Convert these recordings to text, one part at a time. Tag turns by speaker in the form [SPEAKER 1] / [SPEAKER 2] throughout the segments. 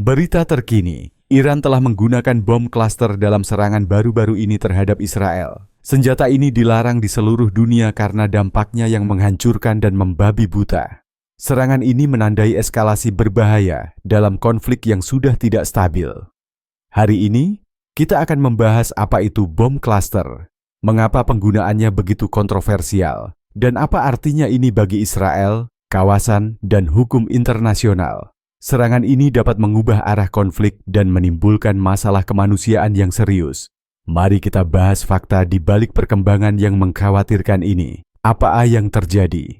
[SPEAKER 1] Berita terkini, Iran telah menggunakan bom klaster dalam serangan baru-baru ini terhadap Israel. Senjata ini dilarang di seluruh dunia karena dampaknya yang menghancurkan dan membabi buta. Serangan ini menandai eskalasi berbahaya dalam konflik yang sudah tidak stabil. Hari ini, kita akan membahas apa itu bom klaster, mengapa penggunaannya begitu kontroversial, dan apa artinya ini bagi Israel, kawasan, dan hukum internasional. Serangan ini dapat mengubah arah konflik dan menimbulkan masalah kemanusiaan yang serius. Mari kita bahas fakta di balik perkembangan yang mengkhawatirkan ini. Apa yang terjadi?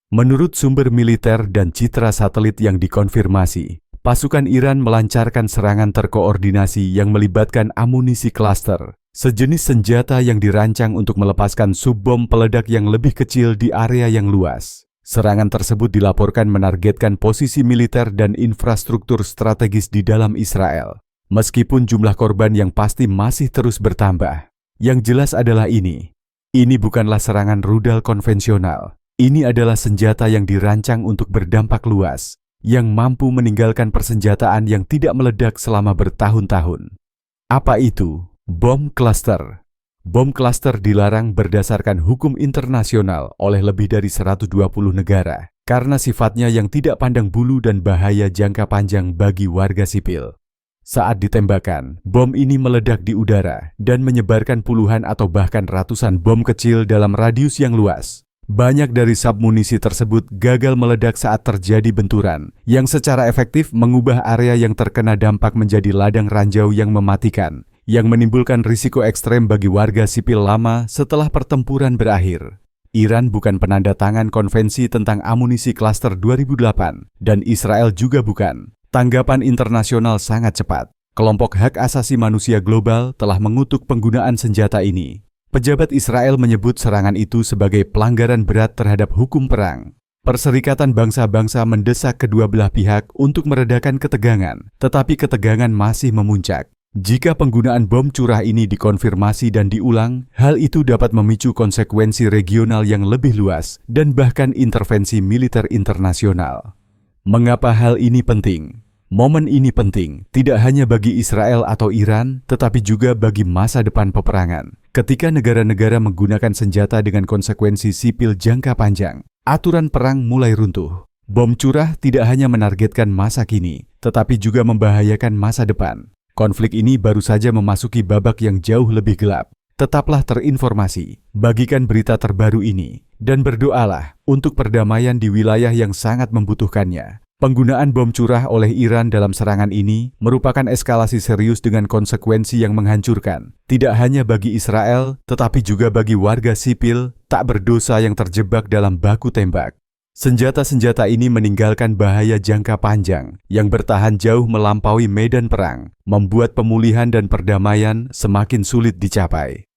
[SPEAKER 1] Menurut sumber militer dan citra satelit yang dikonfirmasi, pasukan Iran melancarkan serangan terkoordinasi yang melibatkan amunisi klaster, sejenis senjata yang dirancang untuk melepaskan subbom peledak yang lebih kecil di area yang luas. Serangan tersebut dilaporkan menargetkan posisi militer dan infrastruktur strategis di dalam Israel. Meskipun jumlah korban yang pasti masih terus bertambah. Yang jelas adalah ini bukanlah serangan rudal konvensional. Ini adalah senjata yang dirancang untuk berdampak luas, yang mampu meninggalkan persenjataan yang tidak meledak selama bertahun-tahun. Apa itu? Bom klaster. Bom klaster dilarang berdasarkan hukum internasional oleh lebih dari 120 negara karena sifatnya yang tidak pandang bulu dan bahaya jangka panjang bagi warga sipil. Saat ditembakkan, bom ini meledak di udara dan menyebarkan puluhan atau bahkan ratusan bom kecil dalam radius yang luas. Banyak dari submunisi tersebut gagal meledak saat terjadi benturan, yang secara efektif mengubah area yang terkena dampak menjadi ladang ranjau yang mematikan, yang menimbulkan risiko ekstrem bagi warga sipil lama setelah pertempuran berakhir. Iran bukan penanda tangan konvensi tentang amunisi klaster 2008, dan Israel juga bukan. Tanggapan internasional sangat cepat. Kelompok hak asasi manusia global telah mengutuk penggunaan senjata ini. Pejabat Israel menyebut serangan itu sebagai pelanggaran berat terhadap hukum perang. Perserikatan Bangsa-Bangsa mendesak kedua belah pihak untuk meredakan ketegangan, tetapi ketegangan masih memuncak. Jika penggunaan bom curah ini dikonfirmasi dan diulang, hal itu dapat memicu konsekuensi regional yang lebih luas dan bahkan intervensi militer internasional. Mengapa hal ini penting? Momen ini penting tidak hanya bagi Israel atau Iran, tetapi juga bagi masa depan peperangan. Ketika negara-negara menggunakan senjata dengan konsekuensi sipil jangka panjang, aturan perang mulai runtuh. Bom curah tidak hanya menargetkan masa kini, tetapi juga membahayakan masa depan. Konflik ini baru saja memasuki babak yang jauh lebih gelap. Tetaplah terinformasi, bagikan berita terbaru ini, dan berdoalah untuk perdamaian di wilayah yang sangat membutuhkannya. Penggunaan bom curah oleh Iran dalam serangan ini merupakan eskalasi serius dengan konsekuensi yang menghancurkan, tidak hanya bagi Israel, tetapi juga bagi warga sipil tak berdosa yang terjebak dalam baku tembak. Senjata-senjata ini meninggalkan bahaya jangka panjang yang bertahan jauh melampaui medan perang, membuat pemulihan dan perdamaian semakin sulit dicapai.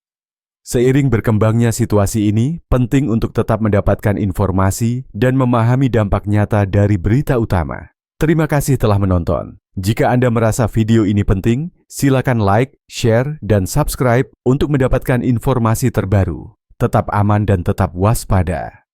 [SPEAKER 1] Seiring berkembangnya situasi ini, penting untuk tetap mendapatkan informasi dan memahami dampak nyata dari berita utama. Terima kasih telah menonton. Jika Anda merasa video ini penting, silakan like, share, dan subscribe untuk mendapatkan informasi terbaru. Tetap aman dan tetap waspada.